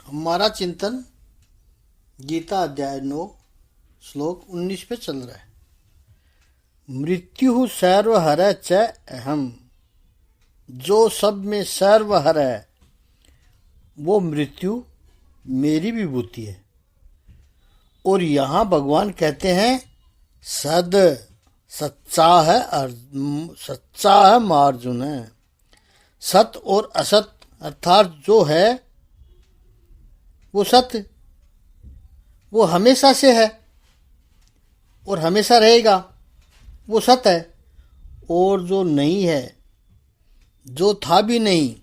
हमारा चिंतन गीता अध्याय 9 श्लोक 19 पे चल रहा है। मृत्यु सर्वहर च अहम, जो सब में सर्वहर है वो मृत्यु मेरी विभूति है। और यहाँ भगवान कहते हैं सद सच्चा है, सच्चा है मार्जुन है। सत और असत अर्थात जो है वो सत्य, वो हमेशा से है और हमेशा रहेगा, वो सत्य है। और जो नहीं है, जो था भी नहीं,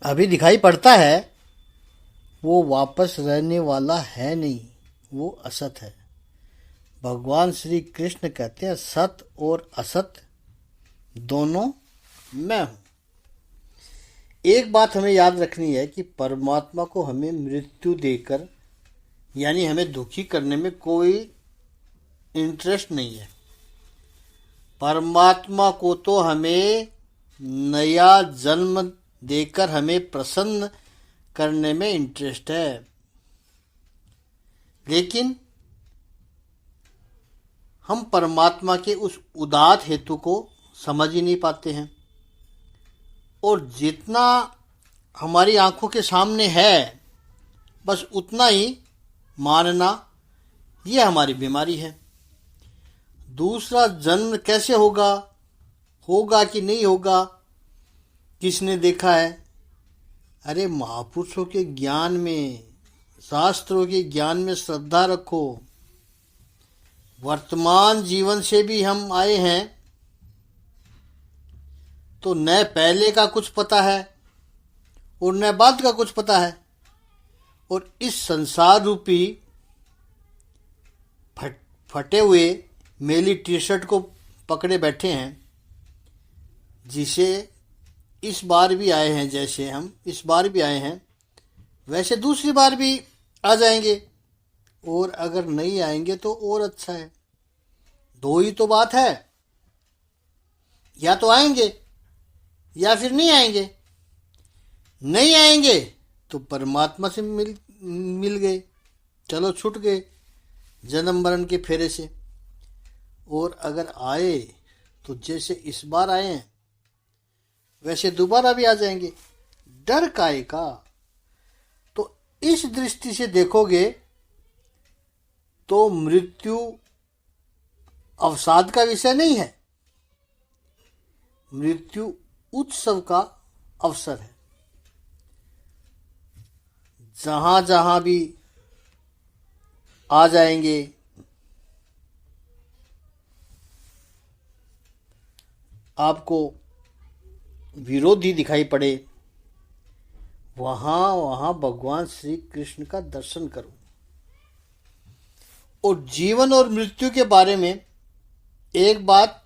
अभी दिखाई पड़ता है, वो वापस रहने वाला है नहीं, वो असत है। भगवान श्री कृष्ण कहते हैं सत और असत दोनों मैं हूं। एक बात हमें याद रखनी है कि परमात्मा को हमें मृत्यु देकर यानी हमें दुखी करने में कोई इंटरेस्ट नहीं है। परमात्मा को तो हमें नया जन्म देकर हमें प्रसन्न करने में इंटरेस्ट है, लेकिन हम परमात्मा के उस उदात्त हेतु को समझ ही नहीं पाते हैं। और जितना हमारी आंखों के सामने है बस उतना ही मानना, ये हमारी बीमारी है। दूसरा जन्म कैसे होगा, होगा कि नहीं होगा, किसने देखा है? अरे महापुरुषों के ज्ञान में, शास्त्रों के ज्ञान में श्रद्धा रखो। वर्तमान जीवन से भी हम आए हैं तो न पहले का कुछ पता है और न बाद का कुछ पता है। और इस संसार रूपी फटे हुए मेली टी शर्ट को पकड़े बैठे हैं, जिसे इस बार भी आए हैं, जैसे हम इस बार भी आए हैं वैसे दूसरी बार भी आ जाएंगे, और अगर नहीं आएंगे तो और अच्छा है। दो ही तो बात है, या तो आएंगे या फिर नहीं आएंगे। नहीं आएंगे तो परमात्मा से मिल गए, चलो छूट गए जन्म मरण के फेरे से। और अगर आए तो जैसे इस बार आए हैं वैसे दोबारा भी आ जाएंगे, डर काहे का? तो इस दृष्टि से देखोगे तो मृत्यु अवसाद का विषय नहीं है, मृत्यु उत्सव का अवसर है। जहां जहां भी आ जाएंगे, आपको विरोधी दिखाई पड़े, वहां वहां भगवान श्री कृष्ण का दर्शन करो। और जीवन और मृत्यु के बारे में एक बात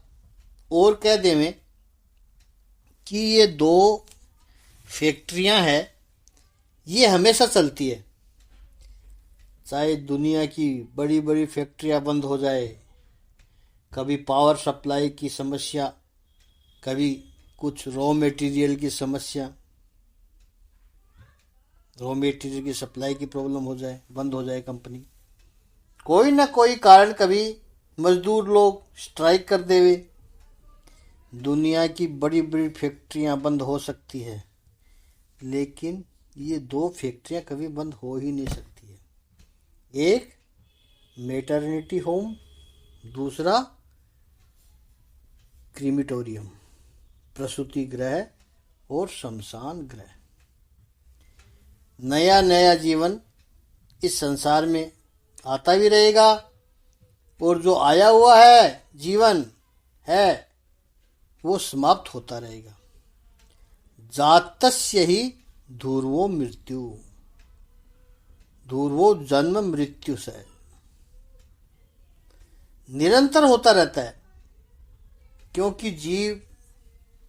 और कह देवें कि ये दो फैक्ट्रियां हैं, ये हमेशा चलती है। चाहे दुनिया की बड़ी बड़ी फैक्ट्रियां बंद हो जाए, कभी पावर सप्लाई की समस्या, कभी कुछ रॉ मटेरियल की समस्या, रॉ मटेरियल की सप्लाई की प्रॉब्लम हो जाए, बंद हो जाए कंपनी, कोई ना कोई कारण, कभी मजदूर लोग स्ट्राइक कर देवे, दुनिया की बड़ी बड़ी फैक्ट्रियां बंद हो सकती है, लेकिन ये दो फैक्ट्रियां कभी बंद हो ही नहीं सकती है। एक मैटरनिटी होम, दूसरा क्रीमिटोरियम, प्रसूति गृह और शमशान गृह। नया नया जीवन इस संसार में आता भी रहेगा, और जो आया हुआ है जीवन है वो समाप्त होता रहेगा। जातस्य ही ध्रुवो मृत्यु, ध्रुवो जन्म मृत्यु से निरंतर होता रहता है, क्योंकि जीव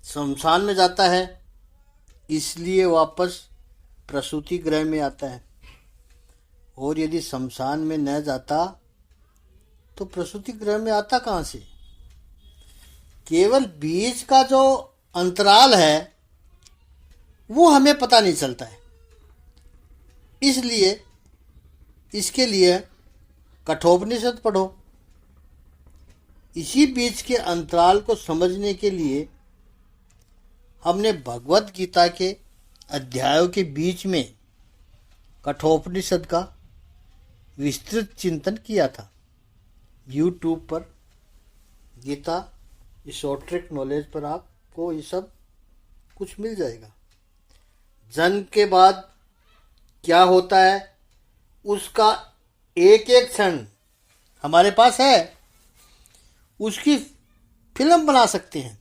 शमशान में जाता है इसलिए वापस प्रसूति गृह में आता है। और यदि शमशान में न जाता तो प्रसूति गृह में आता कहां से? केवल बीच का जो अंतराल है वो हमें पता नहीं चलता है। इसलिए इसके लिए कठोपनिषद पढ़ो। इसी बीच के अंतराल को समझने के लिए हमने भगवत गीता के अध्यायों के बीच में कठोपनिषद का विस्तृत चिंतन किया था। यूट्यूब पर गीता एसोटेरिक नॉलेज पर आपको ये सब कुछ मिल जाएगा। जन्म के बाद क्या होता है उसका एक एक क्षण हमारे पास है, उसकी फिल्म बना सकते हैं।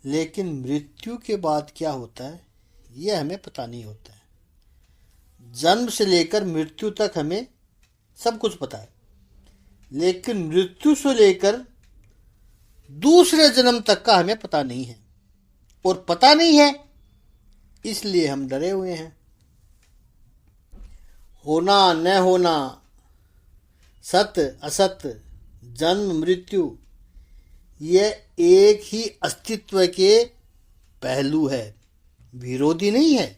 लेकिन मृत्यु के बाद क्या होता है यह हमें पता नहीं होता है। जन्म से लेकर मृत्यु तक हमें सब कुछ पता है, लेकिन मृत्यु से लेकर दूसरे जन्म तक का हमें पता नहीं है। और पता नहीं है इसलिए हम डरे हुए हैं। होना न होना, सत्य असत्य, जन्म मृत्यु, यह एक ही अस्तित्व के पहलू है, विरोधी नहीं है।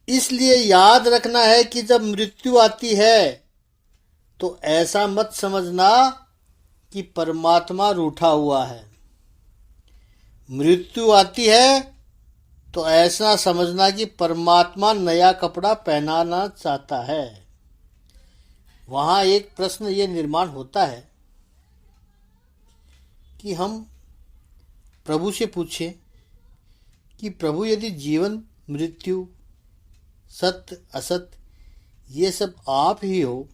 इसलिए याद रखना है कि जब मृत्यु आती है तो ऐसा मत समझना कि परमात्मा रूठा हुआ है। मृत्यु आती है तो ऐसा समझना कि परमात्मा नया कपड़ा पहनाना चाहता है। वहां एक प्रश्न ये निर्माण होता है कि हम प्रभु से पूछें कि प्रभु यदि जीवन मृत्यु सत्य असत्य ये सब आप ही हो,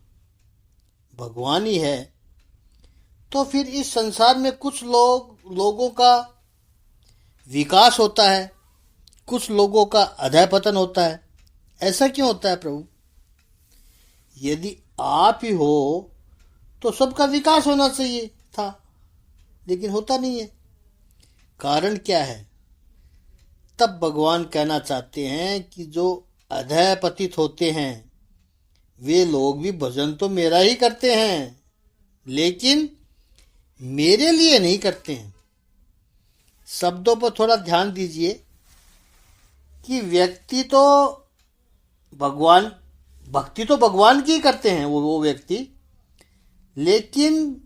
भगवान ही है, तो फिर इस संसार में कुछ लोगों का विकास होता है, कुछ लोगों का अधः पतन होता है। ऐसा क्यों होता है प्रभु? यदि आप ही हो तो सबका विकास होना चाहिए था, लेकिन होता नहीं है। कारण क्या है? तब भगवान कहना चाहते हैं कि जो अधः पतित होते हैं वे लोग भी भजन तो मेरा ही करते हैं, लेकिन मेरे लिए नहीं करते हैं। शब्दों पर थोड़ा ध्यान दीजिए कि व्यक्ति तो भगवान, भक्ति तो भगवान की करते हैं वो व्यक्ति, लेकिन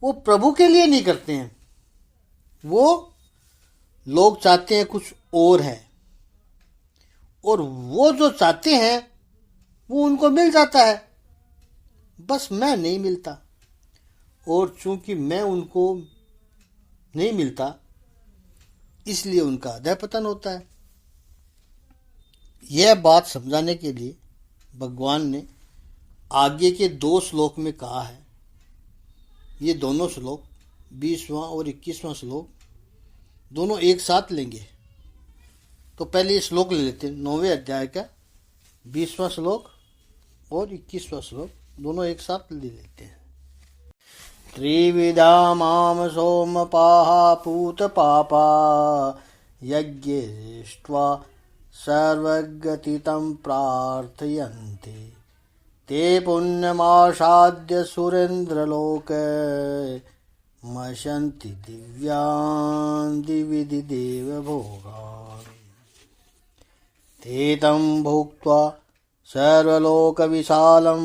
वो प्रभु के लिए नहीं करते हैं। वो लोग चाहते हैं कुछ और है, और वो जो चाहते हैं वो उनको मिल जाता है, बस मैं नहीं मिलता। और चूंकि मैं उनको नहीं मिलता इसलिए उनका अधः पतन होता है। यह बात समझाने के लिए भगवान ने आगे के 2 श्लोक में कहा है। ये दोनों श्लोक 20वां और 21वां श्लोक दोनों एक साथ लेंगे। तो पहले ये श्लोक ले लेते हैं, 9वें अध्याय का 20वां श्लोक और 21वां श्लोक दोनों एक साथ ले लेते हैं। त्रिविधा माम सोमपाः पूत पापा यज्ञेष्ट्वा सर्वगतितं प्रार्थयन्ते ते पुण्यमासाद्य सुरेन्द्रलोक मशन्ति दिव्यान् दिवि देवभोगान् ते तं भुक्त्वा सर्वलोकविशालं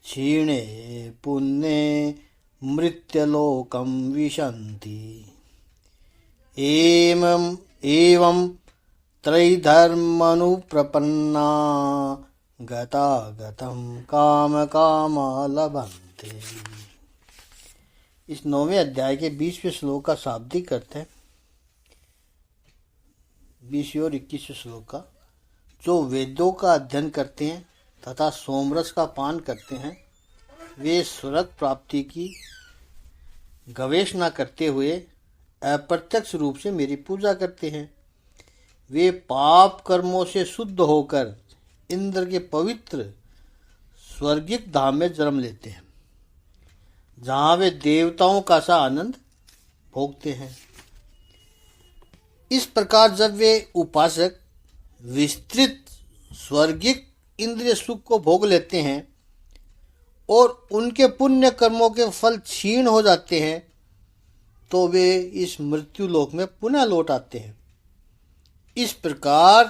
क्षीणे पुण्ये मृत्यलोकं विशन्ति। एवं त्रैधर्मनुप्रपन्ना गतागतं कामकामा लभन्ते। इस 9वें अध्याय के 20वें श्लोक का शाब्दिक अर्थ है 20वें और 21वें श्लोक का। जो वेदों का अध्ययन करते हैं तथा सोमरस का पान करते हैं वे स्वर्ग प्राप्ति की गवेषणा करते हुए अप्रत्यक्ष रूप से मेरी पूजा करते हैं। वे पाप कर्मों से शुद्ध होकर इंद्र के पवित्र स्वर्गिक धाम में जन्म लेते हैं, जहाँ वे देवताओं का सा आनंद भोगते हैं। इस प्रकार जब वे उपासक विस्तृत स्वर्गिक इंद्रिय सुख को भोग लेते हैं और उनके पुण्य कर्मों के फल क्षीण हो जाते हैं तो वे इस मृत्यु लोक में पुनः लौट आते हैं। इस प्रकार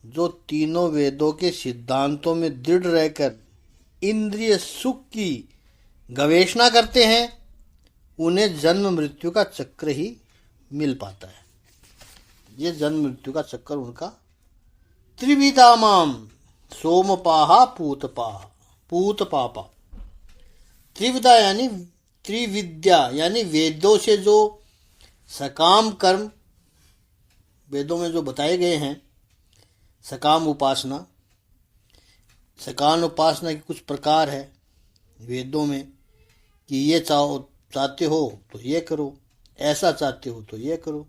जो तीनों वेदों के सिद्धांतों में दृढ़ रहकर इंद्रिय सुख की गवेषणा करते हैं, उन्हें जन्म मृत्यु का चक्र ही मिल पाता है। ये जन्म मृत्यु का चक्कर उनका त्रिविधा माम सोमपाहा पूतपापा। त्रिविधा यानी त्रिविद्या, यानी वेदों से जो सकाम कर्म वेदों में जो बताए गए हैं, सकाम उपासना की कुछ प्रकार है वेदों में कि ये चाहते हो तो ये करो, ऐसा चाहते हो तो ये करो।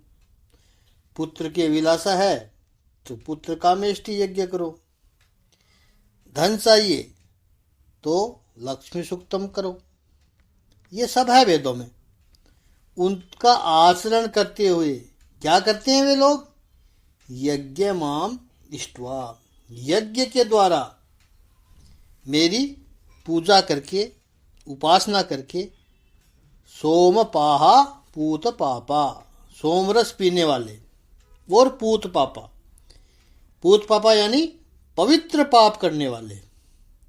पुत्र की अभिलाषा है तो पुत्र कामेष्टि यज्ञ करो, धन चाहिए तो लक्ष्मी सूक्तम करो। ये सब है वेदों में। उनका आचरण करते हुए क्या करते हैं वे लोग? यज्ञ माम इष्ट्वा, यज्ञ के द्वारा मेरी पूजा करके, उपासना करके, सोमपाहा पूत पापा, सोमरस पीने वाले, और पूत पापा यानी पवित्र पाप करने वाले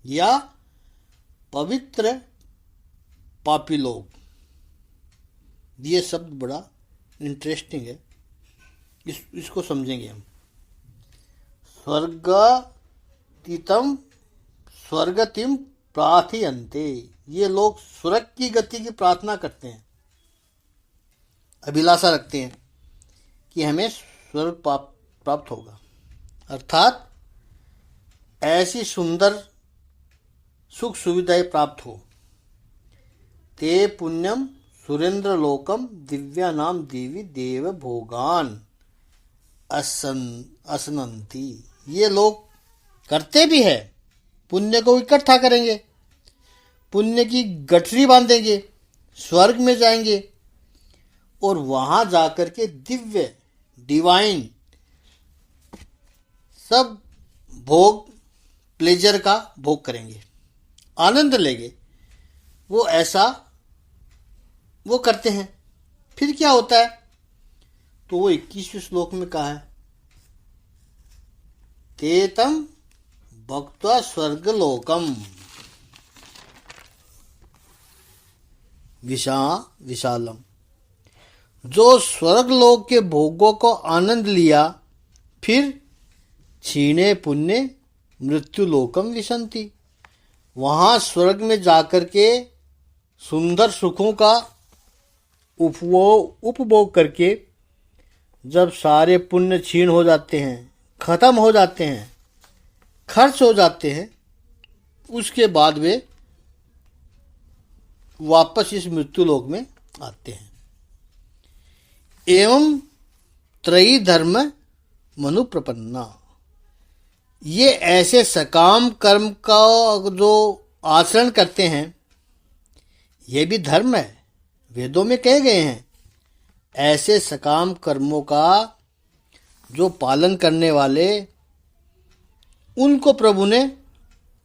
या पवित्र पापी लोग। ये शब्द बड़ा इंटरेस्टिंग है, इसको समझेंगे हम। स्वर्गतिम प्रार्थयन्ते, ये लोग स्वर्ग की गति की प्रार्थना करते हैं, अभिलाषा रखते हैं कि हमें स्वर्ग प्राप्त होगा, अर्थात ऐसी सुंदर सुख सुविधाएं प्राप्त हो। ते पुण्यम सुरेंद्र लोकम दिव्यानाम देवी देव भोगान असनंती। ये लोग करते भी है, पुण्य को इकट्ठा करेंगे, पुण्य की गठरी बांधेंगे, स्वर्ग में जाएंगे और वहां जाकर के दिव्य डिवाइन सब भोग, प्लेजर का भोग करेंगे, आनंद लेंगे। वो ऐसा वो करते हैं। फिर क्या होता है? तो वो 21वें श्लोक में कहा है, तेतम भक्त्वा स्वर्गलोकम विशालम। जो स्वर्गलोक के भोगों को आनंद लिया, फिर क्षीणे पुण्य मृत्यु लोकम विशंति, वहां स्वर्ग में जाकर के सुंदर सुखों का उपभोग करके जब सारे पुण्य क्षीण हो जाते हैं, खत्म हो जाते हैं, खर्च हो जाते हैं, उसके बाद वे वापस इस मृत्यु लोक में आते हैं। एवं त्रयी धर्म मनु प्रपन्ना, ये ऐसे सकाम कर्म का जो आचरण करते हैं, ये भी धर्म है, वेदों में कहे गए हैं। ऐसे सकाम कर्मों का जो पालन करने वाले, उनको प्रभु ने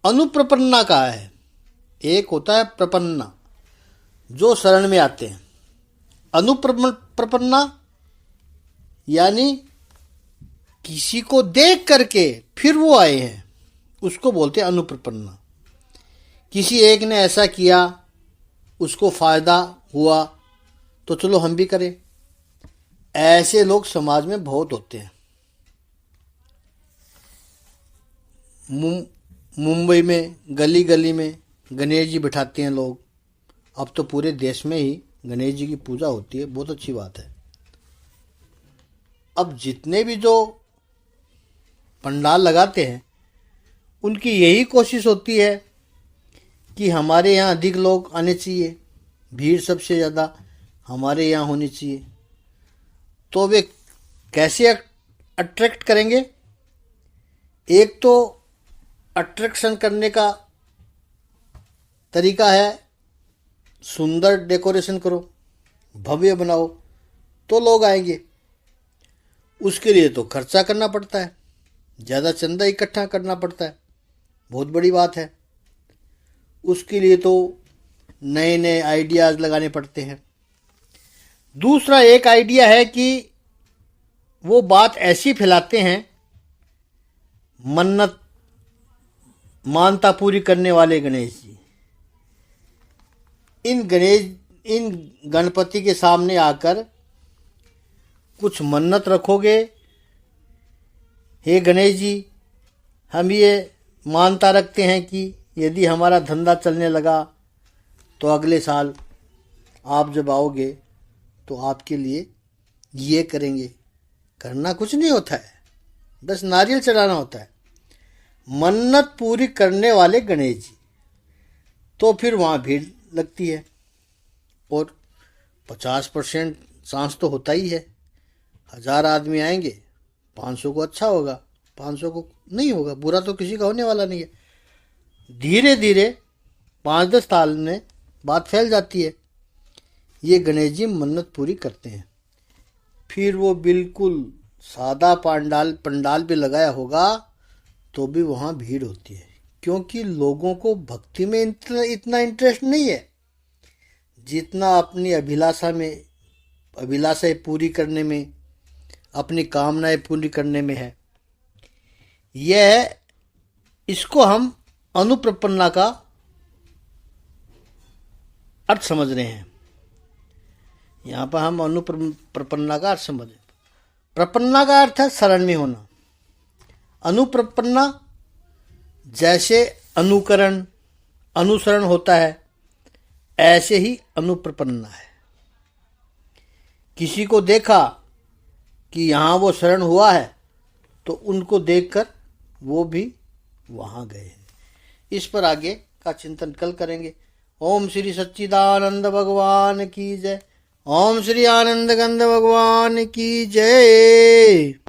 अनुप्रपन्ना कहा है। एक होता है प्रपन्ना, जो शरण में आते हैं। अनुप्रपन्ना यानी किसी को देख करके फिर वो आए हैं, उसको बोलते हैं अनुप्रपन्ना। किसी एक ने ऐसा किया, उसको फायदा हुआ, तो चलो हम भी करें। ऐसे लोग समाज में बहुत होते हैं। मुंबई में गली गली में गणेश जी बिठाते हैं लोग। अब तो पूरे देश में ही गणेश जी की पूजा होती है, बहुत अच्छी बात है। अब जितने भी जो पंडाल लगाते हैं, उनकी यही कोशिश होती है कि हमारे यहाँ अधिक लोग आने चाहिए, भीड़ सबसे ज़्यादा हमारे यहाँ होनी चाहिए। तो वे कैसे अट्रैक्ट करेंगे? एक तो अट्रैक्शन करने का तरीका है सुंदर डेकोरेशन करो, भव्य बनाओ, तो लोग आएंगे। उसके लिए तो खर्चा करना पड़ता है, ज़्यादा चंदा इकट्ठा करना पड़ता है, बहुत बड़ी बात है। उसके लिए तो नए नए आइडियाज़ लगाने पड़ते हैं। दूसरा एक आइडिया है कि वो बात ऐसी फैलाते हैं मन्नत मानता पूरी करने वाले गणेश जी। इन गणपति के सामने आकर कुछ मन्नत रखोगे, हे गणेश जी हम ये मानता रखते हैं कि यदि हमारा धंधा चलने लगा तो अगले साल आप जब आओगे तो आपके लिए ये करेंगे। करना कुछ नहीं होता है, बस नारियल चढ़ाना होता है। मन्नत पूरी करने वाले गणेश जी, तो फिर वहाँ भीड़ लगती है और 50% चांस तो होता ही है। 1000 आदमी आएंगे, 500 को अच्छा होगा, 500 को नहीं होगा। बुरा तो किसी का होने वाला नहीं है। धीरे धीरे 5-10 साल में बात फैल जाती है। ये गणेश जी मन्नत पूरी करते हैं, फिर वो बिल्कुल सादा पंडाल भी लगाया होगा तो भी वहाँ भीड़ होती है, क्योंकि लोगों को भक्ति में इतना इंटरेस्ट नहीं है जितना अपनी अभिलाषाएं पूरी करने में, अपनी कामनाएं पूरी करने में है। इसको हम अनुप्रपन्ना का अर्थ समझ रहे हैं। यहाँ पर हम अनुप्रपन्ना का अर्थ समझ रहे हैं। प्रपन्ना का अर्थ है शरण में होना। अनुप्रपन्ना जैसे अनुसरण होता है, ऐसे ही अनुप्रपन्ना है। किसी को देखा कि यहाँ वो शरण हुआ है तो उनको देखकर वो भी वहाँ गए हैं। इस पर आगे का चिंतन कल करेंगे। ओम श्री सच्चिदानंद भगवान की जय। ओम श्री आनंद गंध भगवान की जय।